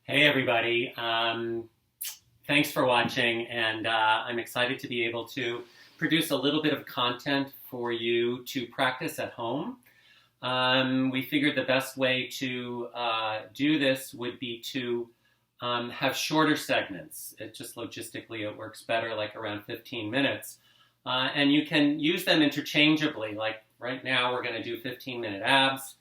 Hey everybody, thanks for watching, and I'm excited to be able to produce a little bit of content for you to practice at home. We figured the best way to do this would be to have shorter segments. It just logistically it works better, like around 15 minutes, and you can use them interchangeably. Like right now, we're going to do 15-minute abs.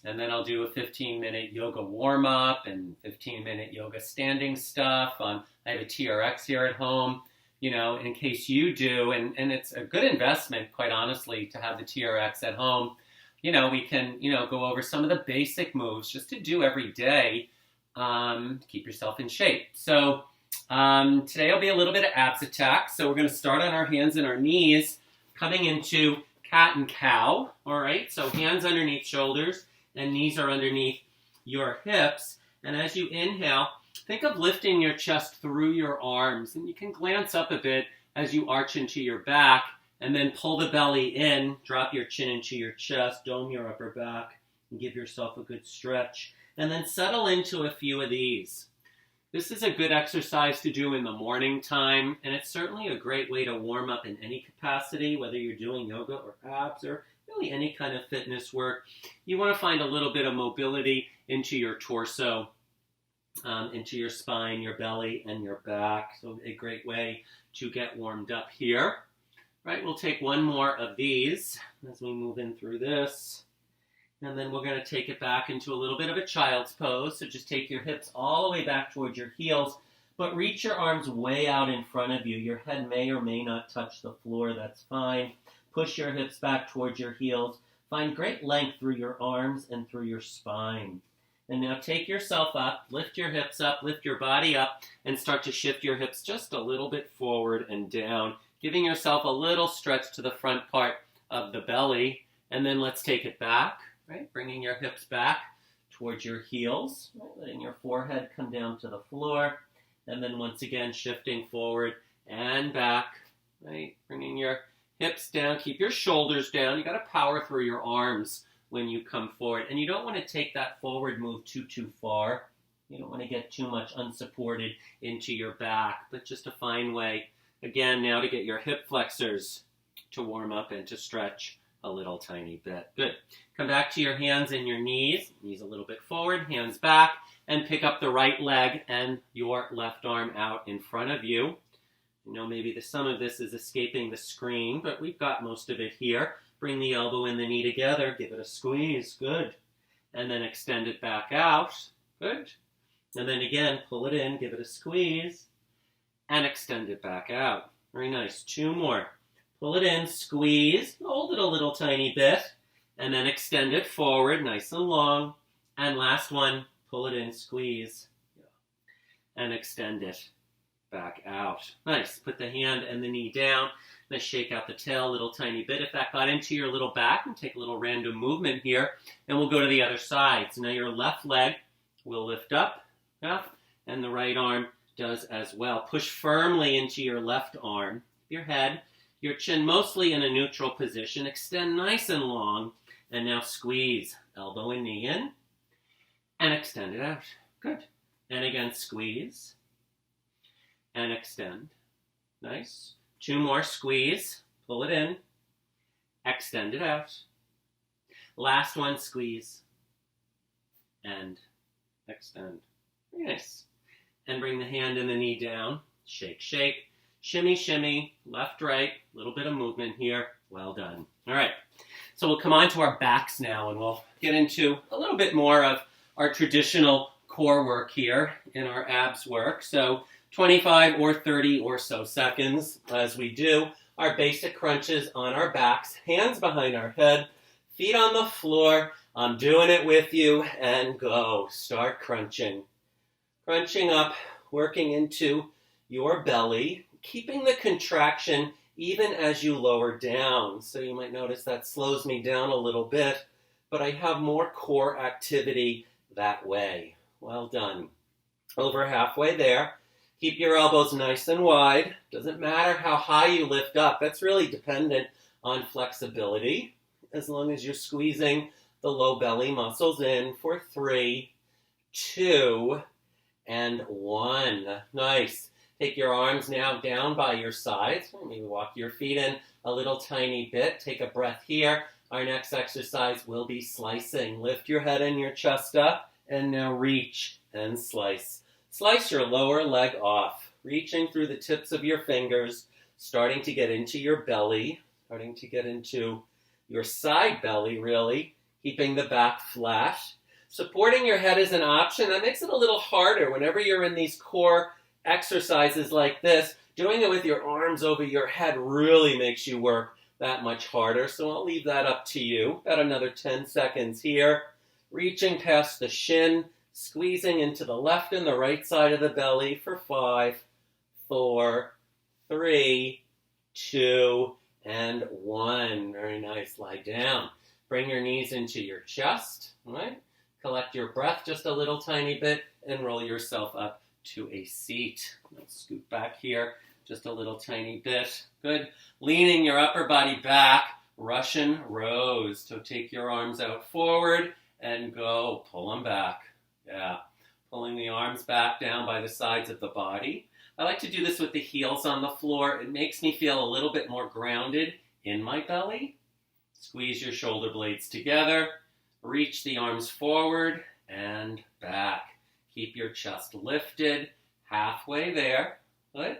And then I'll do a 15-minute yoga warm-up and 15-minute yoga standing stuff. I have a TRX here at home, in case you do. And it's a good investment, quite honestly, to have the TRX at home. We can, go over some of the basic moves just to do every day to keep yourself in shape. So today will be a little bit of abs attack. So we're going to start on our hands and our knees, coming into cat and cow. All right, so hands underneath shoulders and knees are underneath your hips. And as you inhale, think of lifting your chest through your arms. And you can glance up a bit as you arch into your back and then pull the belly in, drop your chin into your chest, dome your upper back, and give yourself a good stretch. And then settle into a few of these. This is a good exercise to do in the morning time, and it's certainly a great way to warm up in any capacity, whether you're doing yoga or abs or really any kind of fitness work. You want to find a little bit of mobility into your torso, into your spine, your belly, and your back. So a great way to get warmed up here. Right, we'll take one more of these as we move in through this. And then we're going to take it back into a little bit of a child's pose. So just take your hips all the way back towards your heels, but reach your arms way out in front of you. Your head may or may not touch the floor. That's fine. Push your hips back towards your heels. Find great length through your arms and through your spine. And now take yourself up, lift your hips up, lift your body up, and start to shift your hips just a little bit forward and down, giving yourself a little stretch to the front part of the belly. And then let's take it back, right? Bringing your hips back towards your heels, right? Letting your forehead come down to the floor. And then once again, shifting forward and back, right? Bringing your hips down, keep your shoulders down. You got to power through your arms when you come forward. And you don't want to take that forward move too far. You don't want to get too much unsupported into your back, but just a fine way, again, now to get your hip flexors to warm up and to stretch a little tiny bit. Good. Come back to your hands and your knees. Knees a little bit forward, hands back, and pick up the right leg and your left arm out in front of you. Maybe some of this is escaping the screen, but we've got most of it here. Bring the elbow and the knee together. Give it a squeeze. Good. And then extend it back out. Good. And then again, pull it in. Give it a squeeze. And extend it back out. Very nice. Two more. Pull it in. Squeeze. Hold it a little tiny bit. And then extend it forward. Nice and long. And last one. Pull it in. Squeeze. And extend it back out. Nice. Put the hand and the knee down. Let's shake out the tail a little tiny bit. If that got into your little back, and take a little random movement here, and we'll go to the other side. So now your left leg will lift up, and the right arm does as well. Push firmly into your left arm, your head, your chin mostly in a neutral position. Extend nice and long, and now squeeze. Elbow and knee in, and extend it out. Good. And again, squeeze. And extend. Nice. Two more, squeeze. Pull it in. Extend it out. Last one, squeeze. And extend. Very nice. And bring the hand and the knee down. Shake, shake. Shimmy, shimmy. Left, right. A little bit of movement here. Well done. All right. So we'll come on to our backs now, and we'll get into a little bit more of our traditional core work here in our abs work. So 25 or 30 or so seconds as we do our basic crunches on our backs, hands behind our head, feet on the floor. I'm doing it with you, and go. Start crunching. Crunching up, working into your belly, keeping the contraction even as you lower down. So you might notice that slows me down a little bit, but I have more core activity that way. Well done. Over halfway there. Keep your elbows nice and wide. Doesn't matter how high you lift up. That's really dependent on flexibility. As long as you're squeezing the low belly muscles in for 3, 2, and 1. Nice. Take your arms now down by your sides. Maybe walk your feet in a little tiny bit. Take a breath here. Our next exercise will be slicing. Lift your head and your chest up, and now reach and slice. Slice your lower leg off, reaching through the tips of your fingers, starting to get into your belly, starting to get into your side belly, really, keeping the back flat. Supporting your head is an option. That makes it a little harder whenever you're in these core exercises like this. Doing it with your arms over your head really makes you work that much harder. So I'll leave that up to you. About another 10 seconds here. Reaching past the shin, squeezing into the left and the right side of the belly for 5, 4, 3, 2, and 1. Very nice. Lie down. Bring your knees into your chest. All right? Collect your breath just a little tiny bit and roll yourself up to a seat. Let's scoot back here just a little tiny bit. Good. Leaning your upper body back, Russian rows. So take your arms out forward and go. Pull them back. Yeah. Pulling the arms back down by the sides of the body. I like to do this with the heels on the floor. It makes me feel a little bit more grounded in my belly. Squeeze your shoulder blades together. Reach the arms forward and back. Keep your chest lifted, halfway there. Good.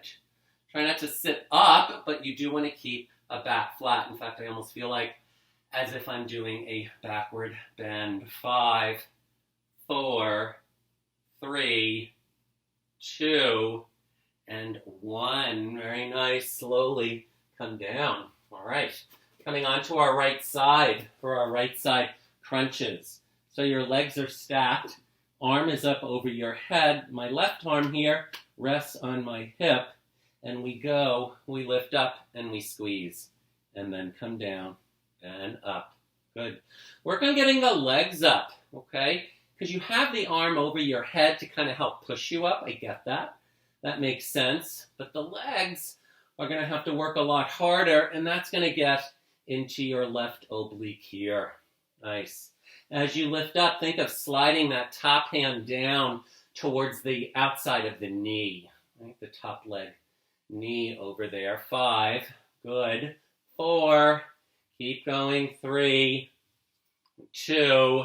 Try not to sit up, but you do want to keep a back flat. In fact, I almost feel like as if I'm doing a backward bend. 5, 4, 3, 2, and 1. Very nice. Slowly come down. All right. Coming on to our right side for our right side crunches. So your legs are stacked. Arm is up over your head. My left arm here rests on my hip. And we lift up and we squeeze. And then come down and up. Good. Work on getting the legs up, okay? Because you have the arm over your head to kind of help push you up. I get that. That makes sense. But the legs are going to have to work a lot harder, and that's going to get into your left oblique here. Nice. As you lift up, think of sliding that top hand down towards the outside of the knee. Right? The top leg knee over there. 5. Good. 4. Keep going. 3. 2.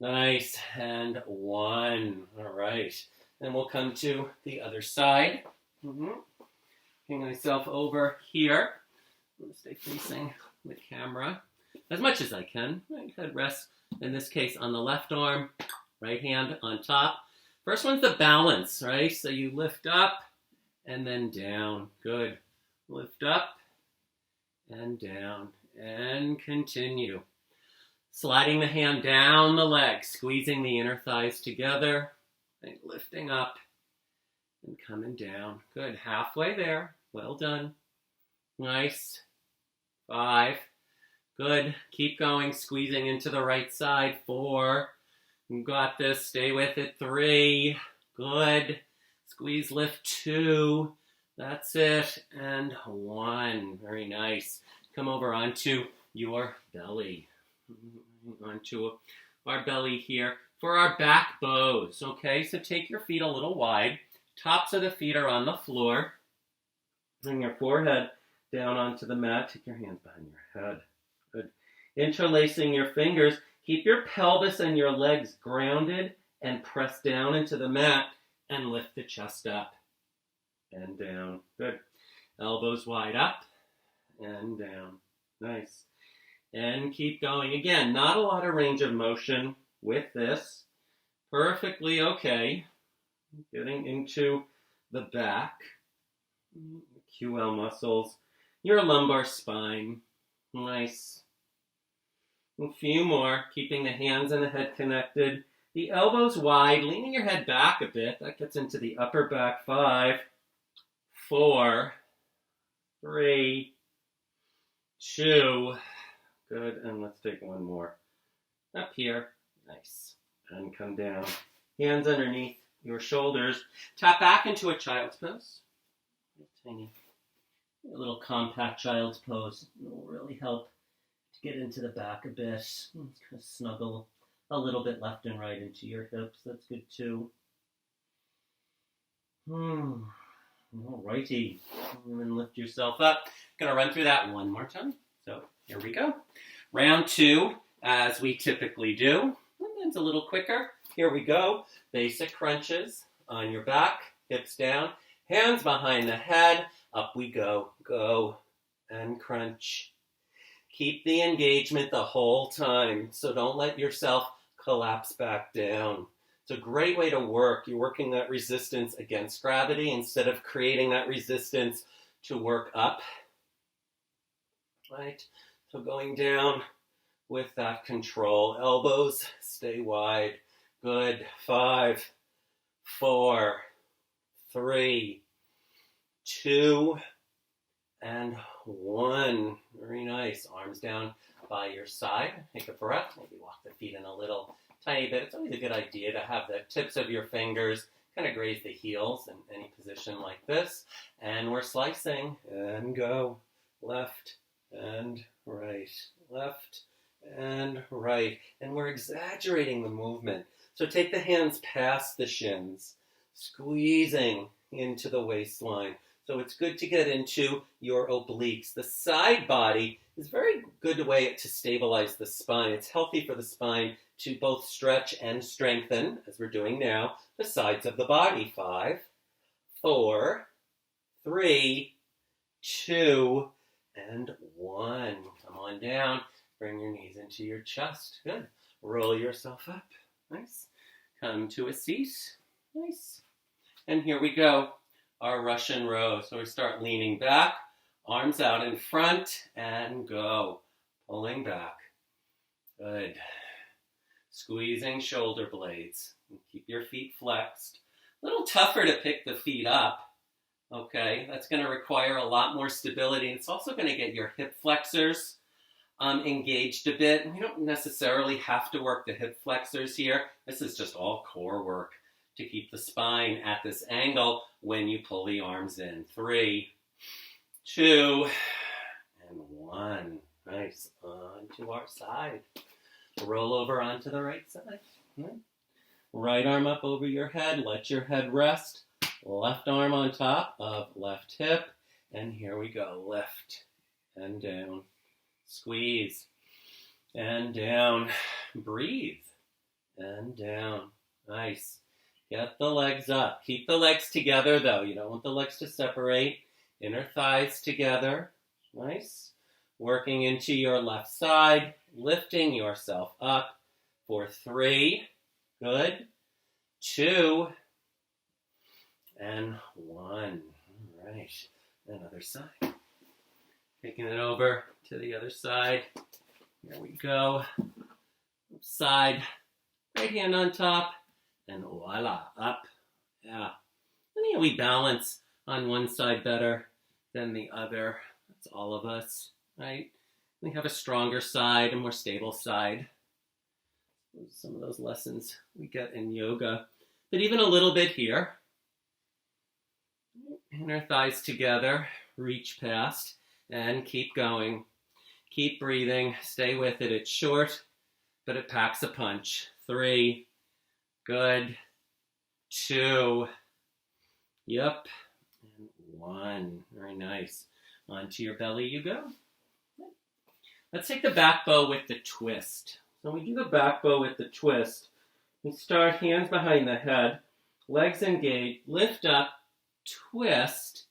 Nice. And 1. All right. Then we'll come to the other side. Bring myself over here. I'm going to stay facing the camera as much as I can. Right, head rests, in this case, on the left arm, right hand on top. First one's the balance, right? So you lift up and then down. Good. Lift up and down and continue. Sliding the hand down the leg, squeezing the inner thighs together, and lifting up and coming down. Good. Halfway there. Well done. Nice. 5. Good. Keep going. Squeezing into the right side. 4. You got this. Stay with it. 3. Good. Squeeze, lift. 2. That's it. And 1. Very nice. Come over onto your belly. Onto our belly here for our back bows. Okay, so take your feet a little wide. Tops of the feet are on the floor. Bring your forehead down onto the mat. Take your hands behind your head. Good. Interlacing your fingers. Keep your pelvis and your legs grounded and press down into the mat and lift the chest up and down. Good. Elbows wide up and down. Nice. And keep going. Again, not a lot of range of motion with this. Perfectly okay. Getting into the back. QL muscles. Your lumbar spine. Nice. A few more. Keeping the hands and the head connected. The elbows wide. Leaning your head back a bit. That gets into the upper back. 5, 4, 3, 2. Good. And let's take one more. Up here. Nice. And come down. Hands underneath your shoulders. Tap back into a child's pose. Tiny. A little compact child's pose. It will really help to get into the back a bit. Kind of snuggle a little bit left and right into your hips. That's good too. All righty. And then lift yourself up. Gonna run through that one more time. So here we go. Round 2, as we typically do. It's a little quicker. Here we go. Basic crunches on your back, hips down, hands behind the head. Up we go. Go and crunch. Keep the engagement the whole time, so don't let yourself collapse back down. It's a great way to work. You're working that resistance against gravity instead of creating that resistance to work up. Right? So going down with that control. Elbows stay wide. Good. 5, 4, 3, 2, and 1. Very nice. Arms down by your side. Take a breath. Maybe walk the feet in a little tiny bit. It's always a good idea to have the tips of your fingers kind of graze the heels in any position like this. And we're slicing. And go. Left and right. Left and right. And we're exaggerating the movement. So take the hands past the shins, squeezing into the waistline. So it's good to get into your obliques. The side body is a very good way to stabilize the spine. It's healthy for the spine to both stretch and strengthen, as we're doing now, the sides of the body. 5, 4, 3, 2, and 1. Come on down. Bring your knees into your chest. Good. Roll yourself up. Nice. Come to a seat. Nice. And here we go. Our Russian row. So we start leaning back, arms out in front, and go. Pulling back. Good. Squeezing shoulder blades. Keep your feet flexed. A little tougher to pick the feet up. Okay, that's going to require a lot more stability. It's also going to get your hip flexors engaged a bit. You don't necessarily have to work the hip flexors here. This is just all core work to keep the spine at this angle when you pull the arms in. 3, 2, and 1. Nice. Onto our side. Roll over onto the right side. Right arm up over your head. Let your head rest. Left arm on top of left hip. And here we go. Lift and down. Squeeze and down. Breathe and down. Nice. Get the legs up. Keep the legs together though. You don't want the legs to separate. Inner thighs together. Nice. Working into your left side. Lifting yourself up for 3. Good. 2. And 1. All right. Another side. Taking it over to the other side. Here we go. Side. Right hand on top. And voila. Up. Yeah. And yeah, we balance on one side better than the other. That's all of us, right? We have a stronger side, a more stable side. Some of those lessons we get in yoga. But even a little bit here. Inner thighs together. Reach past. And keep going. Keep breathing. Stay with it. It's short, but it packs a punch. 3. Good. 2. Yep. And 1. Very nice. Onto your belly you go. Let's take the back bow with the twist. So we do the back bow with the twist. We start hands behind the head, legs engaged, lift up, twist,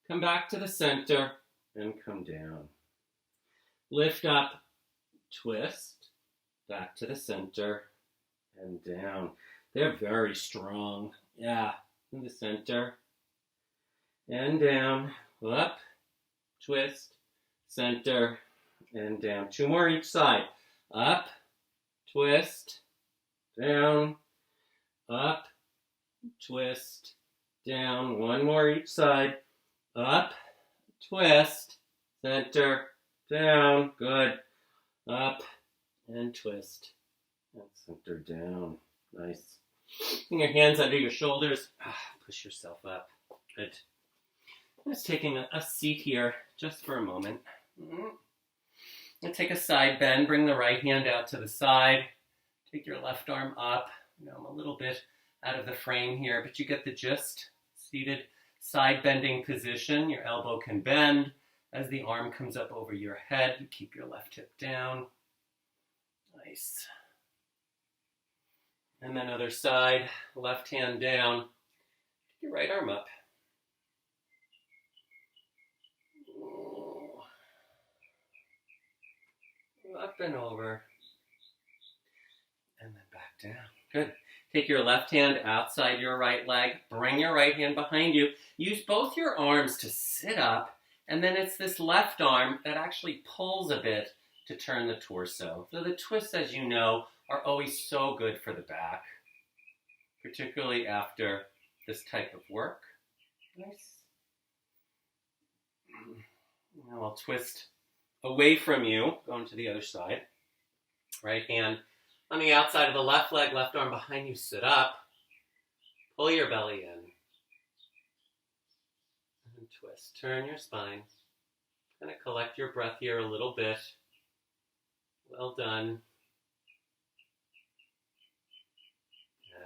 come back to the center, and come down. Lift up, twist, back to the center, and down. They're very strong. Yeah, in the center, and down, up, twist, center, and down. 2 more each side. Up, twist, down, up, twist, down. 1 more each side. Up, twist, center, down. Good. Up, and twist, and center, down. Nice. Bring your hands under your shoulders. Push yourself up. Good. I'm just taking a seat here just for a moment. And take a side bend. Bring the right hand out to the side. Take your left arm up. I'm a little bit out of the frame here, but you get the gist. Seated side bending position. Your elbow can bend as the arm comes up over your head. Keep your left hip down. Nice. And then other side, left hand down. Keep your right arm up. Up and over. And then back down. Good. Take your left hand outside your right leg. Bring your right hand behind you. Use both your arms to sit up. And then it's this left arm that actually pulls a bit to turn the torso. So the twists, as you know, are always so good for the back, particularly after this type of work. Nice. Now I'll twist away from you, going to the other side. Right hand on the outside of the left leg, left arm behind you, sit up. Pull your belly in. And twist. Turn your spine. Kind of collect your breath here a little bit. Well done.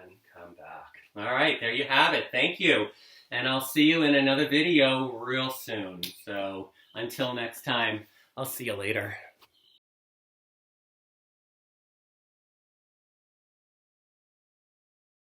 And come back. All right, there you have it. Thank you. And I'll see you in another video real soon. So until next time, I'll see you later.